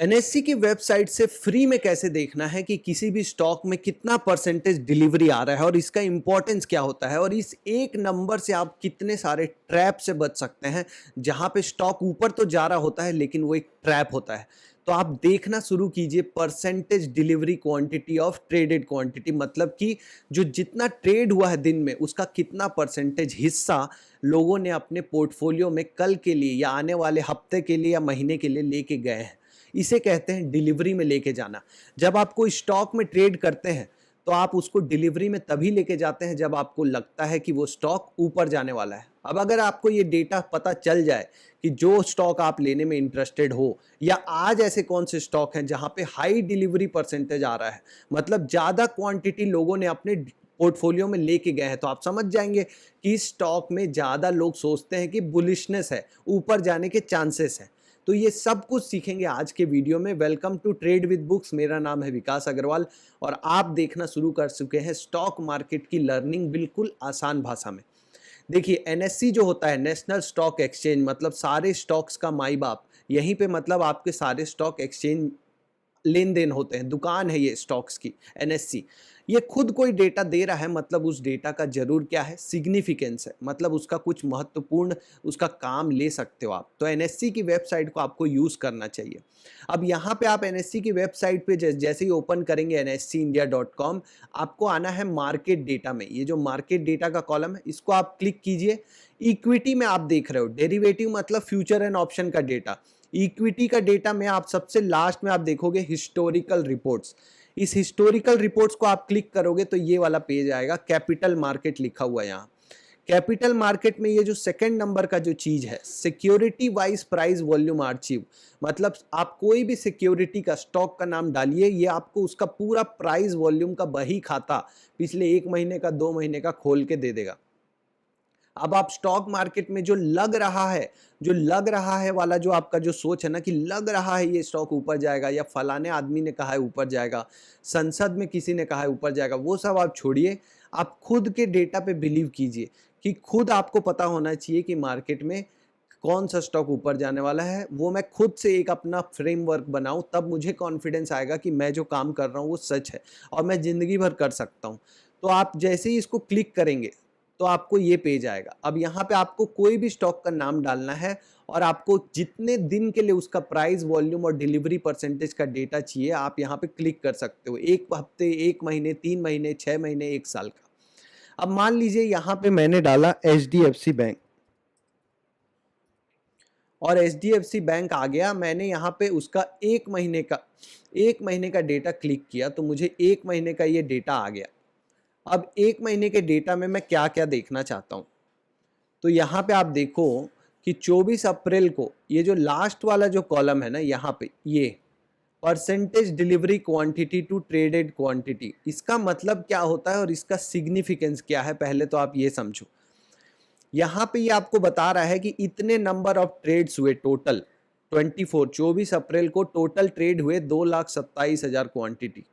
NSC की website से free में कैसे देखना है कि किसी भी स्टॉक में कितना परसेंटेज डिलीवरी आ रहा है और इसका इंपॉर्टेंस क्या होता है और इस एक नंबर से आप कितने सारे ट्रैप से बच सकते हैं जहां पे स्टॉक ऊपर तो जा रहा होता है लेकिन वो एक ट्रैप होता है। तो आप देखना शुरू कीजिए percentage delivery quantity of traded quantity, मतलब कि जो जितना ट्रेड हुआ है दिन में उसका कितना परसेंटेज हिस्सा लोगों ने अपने पोर्टफोलियो में कल के लिए या आने वाले हफ्ते के लिए या महीने के लिए लेके गए हैं। इसे कहते हैं डिलीवरी में लेके जाना। जब आप कोई स्टॉक में ट्रेड करते हैं तो आप उसको डिलीवरी में तभी लेके जाते हैं जब आपको लगता है कि वो स्टॉक ऊपर जाने वाला है। अब अगर आपको ये डेटा पता चल जाए कि जो स्टॉक आप लेने में इंटरेस्टेड हो या आज ऐसे कौन से स्टॉक हैं जहां पे हाई डिलीवरी परसेंटेज आ रहा है, मतलब ज्यादा क्वांटिटी लोगों ने अपने पोर्टफोलियो में लेके गए हैं, तो आप समझ जाएंगे कि इस स्टॉक में ज्यादा लोग सोचते हैं कि बुलिशनेस है, ऊपर जाने के चांसेस हैं। तो ये सब कुछ सीखेंगे आज के वीडियो में। Welcome to trade with books. मेरा नाम है विकास अग्रवाल और आप देखना शुरू कर चुके हैं स्टॉक मार्केट की लर्निंग बिल्कुल आसान भाषा में। देखिए, एनएससी जो होता है नेशनल स्टॉक एक्सचेंज, मतलब सारे स्टॉक्स का माई बाप। यहीं पे मतलब आपके सारे स्टॉक एक्सचेंज लेन देन होते हैं, दुकान है ये स्टॉक्स की। एनएससी ये खुद कोई डेटा दे रहा है, मतलब उस डेटा का जरूर क्या है, सिग्निफिकेंस है, मतलब उसका कुछ महत्वपूर्ण उसका काम ले सकते हो आप। तो एनएससी की वेबसाइट को आपको यूज करना चाहिए। अब यहाँ पे आप एनएससी की वेबसाइट पे जैसे ही ओपन करेंगे nscindia.com, आपको आना है मार्केट डेटा में। ये जो मार्केट डेटा का कॉलम है इसको आप क्लिक कीजिए। इक्विटी में आप देख रहे हो, डेरिवेटिव मतलब फ्यूचर एंड ऑप्शन का डेटा। इक्विटी का डेटा में आप सबसे लास्ट में आप देखोगे हिस्टोरिकल रिपोर्ट्स। इस हिस्टोरिकल रिपोर्ट्स को आप क्लिक करोगे तो ये वाला पेज आएगा, कैपिटल मार्केट लिखा हुआ है यहाँ। कैपिटल मार्केट में ये जो सेकंड नंबर का जो चीज है, security wise price volume archive, मतलब आप कोई भी सिक्योरिटी का स्टॉक का नाम डालिए, ये आपको उसका पूरा प्राइस वॉल्यूम का बही खाता पिछले 1 महीने का 2 महीने का खोल के दे देगा। अब आप स्टॉक मार्केट में जो लग रहा है वाला जो आपका जो सोच है ना कि लग रहा है ये स्टॉक ऊपर जाएगा या फलाने आदमी ने कहा है ऊपर जाएगा, संसद में किसी ने कहा है ऊपर जाएगा, वो सब आप छोड़िए। आप खुद के डेटा पे बिलीव कीजिए कि खुद आपको पता होना चाहिए कि मार्केट में कौन सा स्टॉक ऊपर जाने वाला है। वो मैं खुद से एक अपना फ्रेमवर्क बनाऊं, तब मुझे कॉन्फिडेंस आएगा कि मैं जो काम कर रहा हूं वो सच है और मैं जिंदगी भर कर सकता हूं। तो आप जैसे ही इसको क्लिक करेंगे तो आपको ये पेज आएगा। अब यहाँ पे आपको कोई भी स्टॉक का नाम डालना है और आपको जितने दिन के लिए उसका प्राइस वॉल्यूम और डिलीवरी परसेंटेज का डेटा चाहिए आप यहाँ पे क्लिक कर सकते हो। 1 हफ्ते, 1 महीने, 3 महीने, 6 महीने, 1 साल का। अब मान लीजिए यहाँ पे मैंने डाला HDFC बैंक और HDFC बैंक आ गया। मैंने यहाँ पे उसका 1 महीने का डेटा क्लिक किया तो मुझे 1 महीने का ये डेटा आ गया। अब 1 महीने के डेटा में मैं क्या क्या देखना चाहता हूं, तो यहां पे आप देखो कि 24 अप्रैल को ये जो लास्ट वाला जो कॉलम है ना, यहां पे ये percentage delivery quantity to traded quantity, इसका मतलब क्या होता है और इसका सिग्निफिकेंस क्या है, पहले तो आप ये समझो। यहां पे ये आपको बता रहा है कि इतने नंबर ऑफ ट्रेड्स हुए टोटल। 24 अप्रैल को टोटल ट्रेड हुए 2,27,000 क्वांटिटी।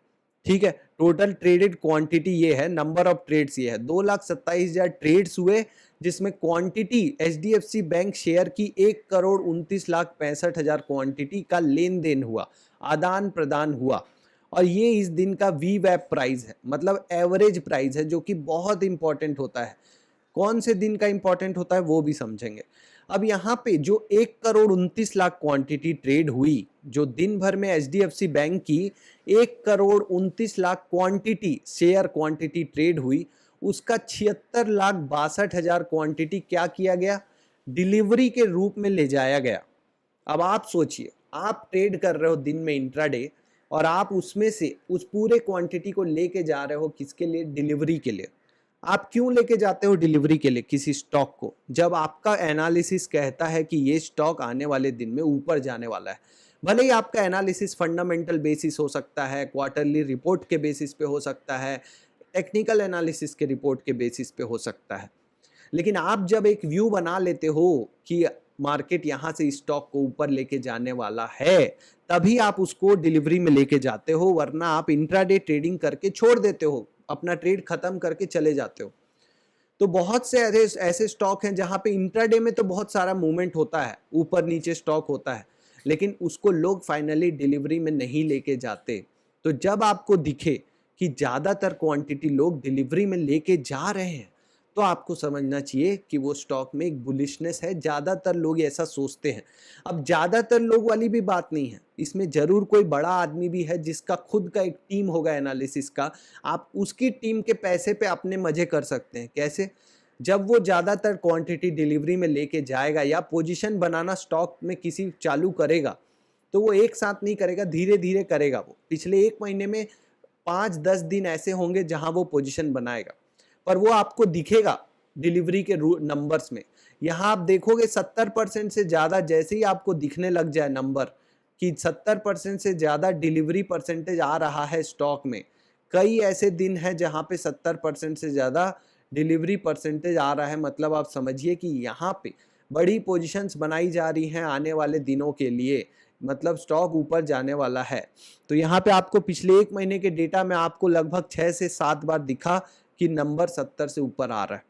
ठीक है, टोटल ट्रेडेड क्वांटिटी ये है, नंबर ऑफ ट्रेड्स ये है, 2,27,000 ट्रेड्स हुए, जिसमें क्वांटिटी एचडीएफसी बैंक शेयर की 1,29,65,000 क्वांटिटी का लेन देन हुआ, आदान प्रदान हुआ। और ये इस दिन का वी वैप प्राइस है, मतलब एवरेज प्राइस है, जो कि बहुत इंपॉर्टेंट होता है। कौन से दिन का इंपॉर्टेंट होता है वो भी समझेंगे। अब यहाँ पे जो 1,29,00,000 क्वांटिटी ट्रेड हुई, जो दिन भर में एचडीएफसी बैंक की 1,29,00,000 क्वांटिटी शेयर क्वांटिटी ट्रेड हुई, उसका 76,62,000 क्वांटिटी क्या किया गया, डिलीवरी के रूप में ले जाया गया। अब आप सोचिए, आप ट्रेड कर रहे हो दिन में इंट्राडे और आप उसमें से उस पूरे क्वांटिटी को लेके जा रहे हो किसके लिए, डिलीवरी के लिए। आप क्यों लेके जाते हो डिलीवरी के लिए किसी स्टॉक को, जब आपका एनालिसिस कहता है कि ये स्टॉक आने वाले दिन में ऊपर जाने वाला है। भले ही आपका एनालिसिस फंडामेंटल बेसिस हो सकता है, क्वार्टरली रिपोर्ट के बेसिस पे हो सकता है, टेक्निकल एनालिसिस के रिपोर्ट के बेसिस पे हो सकता है, लेकिन आप जब एक व्यू बना लेते हो कि मार्केट यहाँ से स्टॉक को ऊपर लेके जाने वाला है, तभी आप उसको डिलीवरी में लेके जाते हो, वरना आप इंट्राडे ट्रेडिंग करके छोड़ देते हो, अपना ट्रेड खत्म करके चले जाते हो। तो बहुत से ऐसे स्टॉक हैं जहां पे इंट्राडे में तो बहुत सारा मूवमेंट होता है, ऊपर नीचे स्टॉक होता है, लेकिन उसको लोग फाइनली डिलीवरी में नहीं लेके जाते। तो जब आपको दिखे कि ज़्यादातर क्वांटिटी लोग डिलीवरी में लेके जा रहे हैं, तो आपको समझना चाहिए कि वो स्टॉक में एक बुलिशनेस है, ज़्यादातर लोग ऐसा सोचते हैं। अब ज़्यादातर लोग वाली भी बात नहीं है, इसमें ज़रूर कोई बड़ा आदमी भी है जिसका खुद का एक टीम होगा एनालिसिस का, आप उसकी टीम के पैसे पे अपने मज़े कर सकते हैं। कैसे? जब वो ज़्यादातर क्वांटिटी डिलीवरी में लेके जाएगा या पोजीशन बनाना स्टॉक में किसी चालू करेगा, तो वो एक साथ नहीं करेगा, धीरे-धीरे करेगा वो। पिछले 1 महीने में 5-10 दिन ऐसे होंगे जहाँ वो पोजीशन बनाएगा, पर वो आपको दिखेगा डिलीवरी के नंबर्स में। यहाँ आप देखोगे 70% से ज़्यादा जैसे ही आपको दिखने लग जाए नंबर कि 70% से ज़्यादा डिलीवरी परसेंटेज आ रहा है स्टॉक में। कई ऐसे दिन हैं जहाँ पे 70% से ज़्यादा डिलीवरी परसेंटेज आ रहा है, मतलब आप समझिए कि यहाँ पे बड़ी पोजीशंस बनाई जा रही हैं आने वाले दिनों के लिए, मतलब स्टॉक ऊपर जाने वाला है। तो यहाँ पे आपको पिछले 1 महीने के डेटा में आपको लगभग 6 से 7 बार दिखा कि नंबर 70 से ऊपर आ रहा है।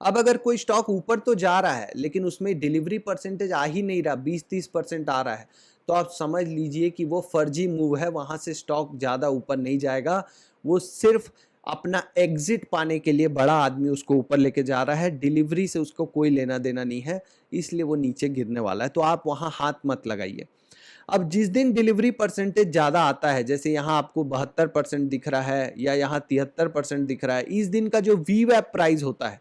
अब अगर कोई स्टॉक ऊपर तो जा रहा है लेकिन उसमें डिलीवरी परसेंटेज आ ही नहीं रहा, 20-30% आ रहा है, तो आप समझ लीजिए कि वो फर्जी मूव है, वहाँ से स्टॉक ज़्यादा ऊपर नहीं जाएगा। वो सिर्फ अपना एग्जिट पाने के लिए बड़ा आदमी उसको ऊपर लेके जा रहा है, डिलीवरी से उसको कोई लेना देना नहीं है, इसलिए वो नीचे गिरने वाला है। तो आप वहाँ हाथ मत लगाइए। अब जिस दिन डिलीवरी परसेंटेज ज़्यादा आता है, जैसे यहाँ आपको 72% दिख रहा है या यहाँ 73% दिख रहा है, इस दिन का जो वीवैप प्राइस होता है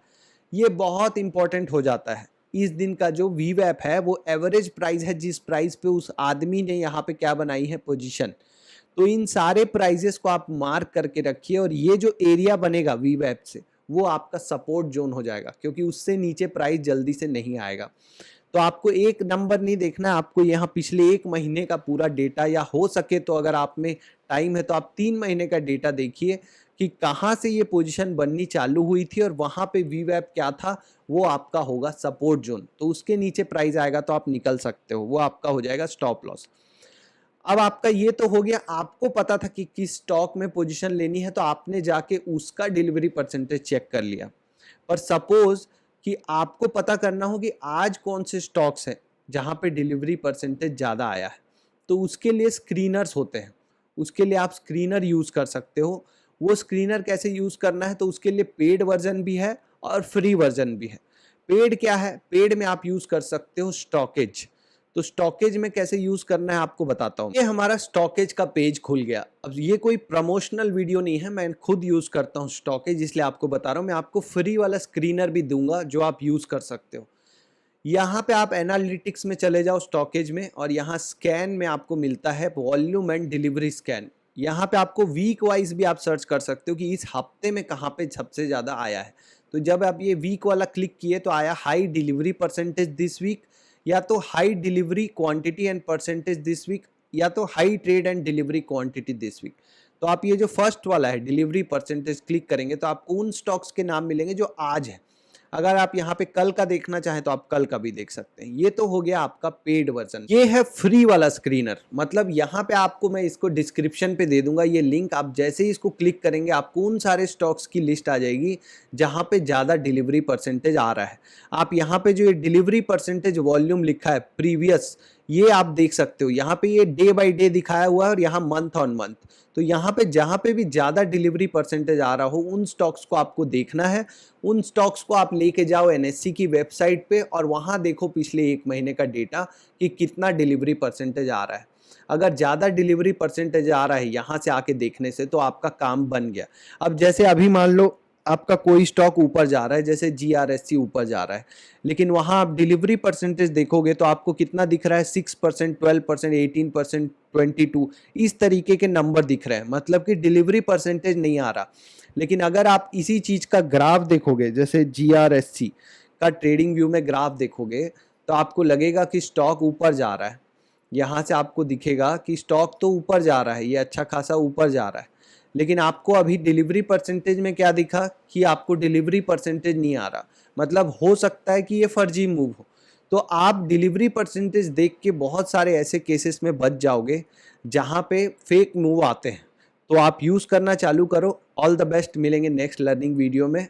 ये बहुत इंपॉर्टेंट हो जाता है। इस दिन का जो वीवैप है वो एवरेज प्राइस है, जिस प्राइस पे उस आदमी ने यहाँ पे क्या बनाई है, पोजीशन। तो इन सारे प्राइजेस को आप मार्क करके रखिए और ये जो एरिया बनेगा वीवैप से वो आपका सपोर्ट जोन हो जाएगा, क्योंकि उससे नीचे प्राइस जल्दी से नहीं आएगा। तो आपको एक नंबर नहीं देखना है, आपको यहाँ पिछले 1 महीने का पूरा डेटा, या हो सके तो अगर आप में टाइम है तो आप 3 महीने का डेटा देखिए कि कहाँ से ये पोजीशन बननी चालू हुई थी और वहाँ पे वीवैप क्या था, वो आपका होगा सपोर्ट जोन। तो उसके नीचे प्राइस आएगा तो आप निकल सकते हो, वो आपका हो जाएगा स्टॉप लॉस। अब आपका ये तो हो गया, आपको पता था कि किस स्टॉक में पोजीशन लेनी है, तो आपने जाके उसका डिलीवरी परसेंटेज चेक कर लिया। पर सपोज कि आपको पता करना हो कि आज कौन से स्टॉक्स हैं जहां पे डिलीवरी परसेंटेज ज़्यादा आया है, तो उसके लिए स्क्रीनर्स होते हैं, उसके लिए आप स्क्रीनर यूज़ कर सकते हो। वो स्क्रीनर कैसे यूज़ करना है, तो उसके लिए पेड वर्जन भी है और फ्री वर्जन भी है। पेड क्या है? पेड में आप यूज़ कर सकते हो स्टॉकेज। तो स्टॉकेज में कैसे यूज़ करना है आपको बताता हूँ। ये हमारा स्टॉकेज का पेज खुल गया। अब ये कोई प्रमोशनल वीडियो नहीं है, मैं खुद यूज़ करता हूँ स्टॉकेज, इसलिए आपको बता रहा हूँ। मैं आपको फ्री वाला स्क्रीनर भी दूंगा जो आप यूज़ कर सकते हो। यहाँ पे आप एनालिटिक्स में चले जाओ स्टॉकेज में, और यहाँ स्कैन में आपको मिलता है वॉल्यूम एंड डिलीवरी स्कैन। यहाँ पे आपको वीक वाइज भी आप सर्च कर सकते हो कि इस हफ्ते में कहाँ पे सबसे ज़्यादा आया है। तो जब आप ये वीक वाला क्लिक किए तो आया high delivery percentage this week, या तो high delivery quantity and percentage this week, या तो high trade and delivery quantity this week. तो आप ये जो फर्स्ट वाला है डिलीवरी परसेंटेज क्लिक करेंगे तो आपको उन स्टॉक्स के नाम मिलेंगे जो आज है। अगर आप यहाँ पे कल का देखना चाहें तो आप कल का भी देख सकते हैं। ये तो हो गया आपका पेड वर्जन। ये है फ्री वाला स्क्रीनर, मतलब यहाँ पे आपको मैं इसको डिस्क्रिप्शन पे दे दूंगा ये लिंक। आप जैसे ही इसको क्लिक करेंगे आपको उन सारे स्टॉक्स की लिस्ट आ जाएगी जहाँ पे ज़्यादा डिलीवरी परसेंटेज आ रहा है। आप यहाँ पे जो ये डिलीवरी परसेंटेज वॉल्यूम लिखा है प्रीवियस, ये आप देख सकते हो। यहाँ पे ये डे बाय डे दिखाया हुआ है और यहाँ मंथ ऑन मंथ। तो यहाँ पे जहाँ पे भी ज़्यादा डिलीवरी परसेंटेज आ रहा हो उन स्टॉक्स को आपको देखना है। उन स्टॉक्स को आप लेके जाओ एनएससी की वेबसाइट पे और वहाँ देखो पिछले 1 महीने का डेटा कि कितना डिलीवरी परसेंटेज आ रहा है। अगर ज़्यादा डिलीवरी परसेंटेज आ रहा है यहाँ से आके देखने से, तो आपका काम बन गया। अब जैसे अभी मान लो आपका कोई स्टॉक ऊपर जा रहा है, जैसे GRSC ऊपर जा रहा है, लेकिन वहाँ आप डिलीवरी परसेंटेज देखोगे तो आपको कितना दिख रहा है, 6%, 12%, 18%, 22, इस तरीके के नंबर दिख रहे हैं, मतलब कि डिलीवरी परसेंटेज नहीं आ रहा। लेकिन अगर आप इसी चीज़ का ग्राफ देखोगे, जैसे GRSC का ट्रेडिंग व्यू में ग्राफ देखोगे, तो आपको लगेगा कि स्टॉक ऊपर जा रहा है। यहाँ से आपको दिखेगा कि स्टॉक तो ऊपर जा रहा है, ये अच्छा खासा ऊपर जा रहा है, लेकिन आपको अभी डिलीवरी परसेंटेज में क्या दिखा कि आपको डिलीवरी परसेंटेज नहीं आ रहा। मतलब हो सकता है कि ये फर्जी मूव हो। तो आप डिलीवरी परसेंटेज देख के बहुत सारे ऐसे केसेस में बच जाओगे जहाँ पे फेक मूव आते हैं। तो आप यूज़ करना चालू करो। ऑल द बेस्ट, मिलेंगे नेक्स्ट लर्निंग वीडियो में।